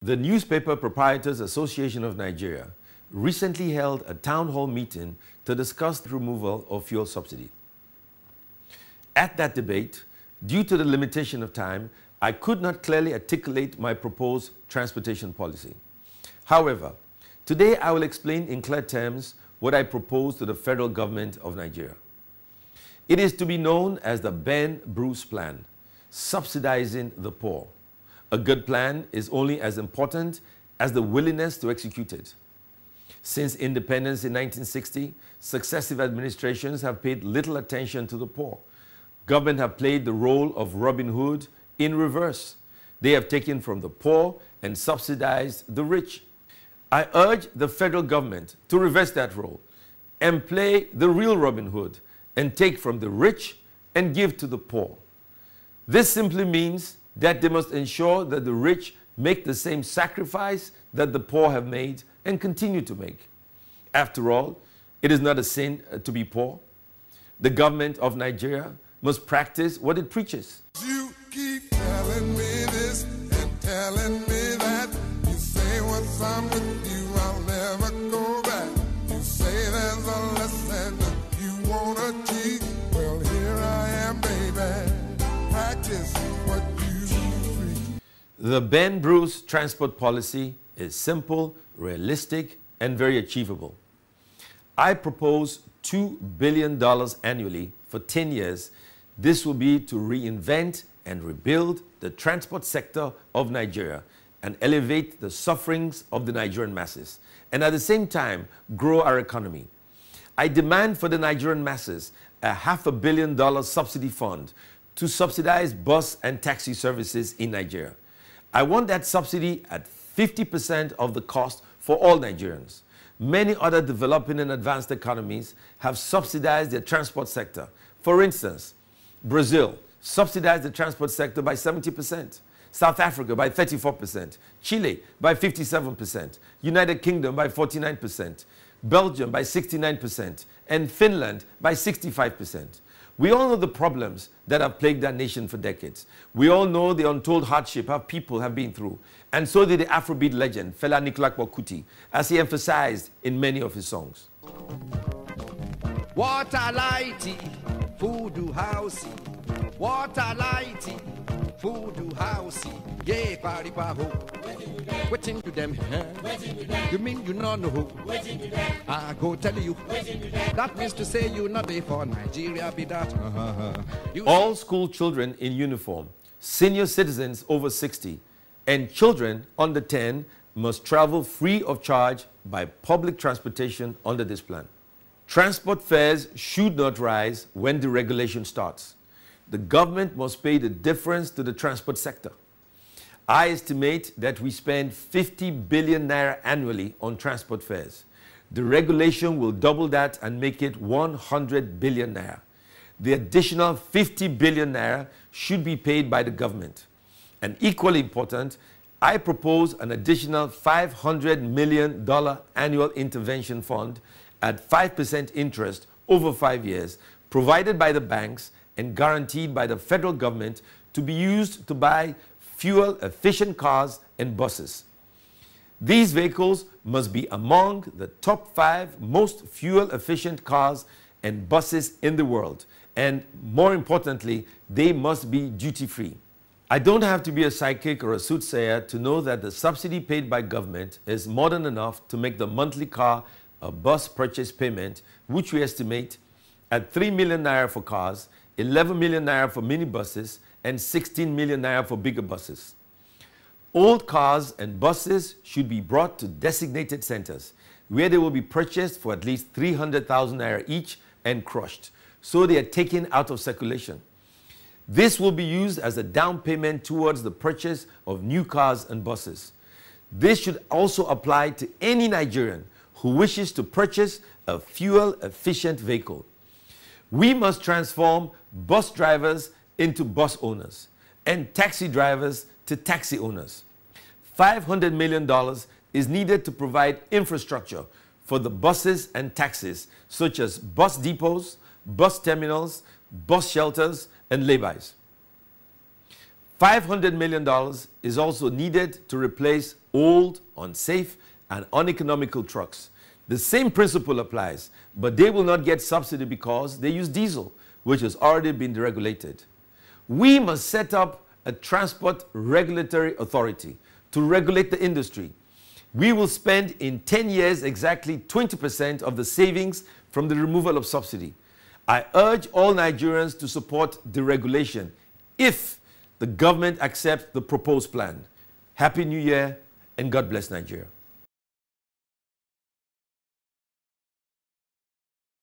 The Newspaper Proprietors Association of Nigeria recently held a town hall meeting to discuss the removal of fuel subsidy. At that debate, due to the limitation of time, I could not clearly articulate my proposed transportation policy. However, today I will explain in clear terms what I propose to the federal government of Nigeria. It is to be known as the Ben-Bruce Plan, subsidizing the poor. A good plan is only as important as the willingness to execute it. Since independence in 1960, successive administrations have paid little attention to the poor. Government have played the role of Robin Hood in reverse. They have taken from the poor and subsidized the rich. I urge the federal government to reverse that role and play the real Robin Hood and take from the rich and give to the poor. This simply means that they must ensure that the rich make the same sacrifice that the poor have made and continue to make. After all, it is not a sin to be poor. The government of Nigeria must practice what it preaches. You keep telling me this and telling me that. You say once I'm with you, I'll never go back. You say there's a lesson that you won't achieve. Well, here I am, baby. Practice what you preach. The Ben-Bruce transport policy is simple, realistic, and very achievable. I propose $2 billion annually for 10 years. This will be to reinvent and rebuild the transport sector of Nigeria and elevate the sufferings of the Nigerian masses, and at the same time grow our economy. I demand for the Nigerian masses a $500 million subsidy fund to subsidize bus and taxi services in Nigeria. I want that subsidy at 50% of the cost for all Nigerians. Many other developing and advanced economies have subsidized their transport sector. For instance, Brazil subsidized the transport sector by 70%, South Africa by 34%, Chile by 57%, United Kingdom by 49%, Belgium by 69%, and Finland by 65%. We all know the problems that have plagued our nation for decades. We all know the untold hardship our people have been through. And so did the Afrobeat legend, Fela Anikulapo Kuti, as he emphasized in many of his songs. Water lighty, food housey. Water lighty, food housey. Yeah, party pavo. Waiting to them. You mean you not know who? I go tell you. That means to say you not there for Nigeria, be that. All school children in uniform, senior citizens over 60, and children under 10 must travel free of charge by public transportation under this plan. Transport fares should not rise when the regulation starts. The government must pay the difference to the transport sector. I estimate that we spend 50 billion naira annually on transport fares. The regulation will double that and make it 100 billion naira. The additional 50 billion naira should be paid by the government. And equally important, I propose an additional $500 million annual intervention fund at 5% interest over 5 years, provided by the banks and guaranteed by the federal government to be used to buy fuel-efficient cars and buses. These vehicles must be among the top 5 most fuel-efficient cars and buses in the world. And more importantly, they must be duty-free. I don't have to be a psychic or a soothsayer to know that the subsidy paid by government is more than enough to make the monthly car or bus purchase payment, which we estimate at 3 million naira for cars, 11 million naira for minibuses, and 16 million naira for bigger buses. Old cars and buses should be brought to designated centers where they will be purchased for at least 300,000 naira each and crushed, so they are taken out of circulation. This will be used as a down payment towards the purchase of new cars and buses. This should also apply to any Nigerian who wishes to purchase a fuel-efficient vehicle. We must transform bus drivers into bus owners and taxi drivers to taxi owners. $500 million is needed to provide infrastructure for the buses and taxis, such as bus depots, bus terminals, bus shelters, and laybys. $500 million is also needed to replace old, unsafe, and uneconomical trucks. The same principle applies, but they will not get subsidy because they use diesel, which has already been deregulated. We must set up a transport regulatory authority to regulate the industry. We will spend in 10 years exactly 20% of the savings from the removal of subsidy. I urge all Nigerians to support deregulation if the government accepts the proposed plan. Happy New Year and God bless Nigeria.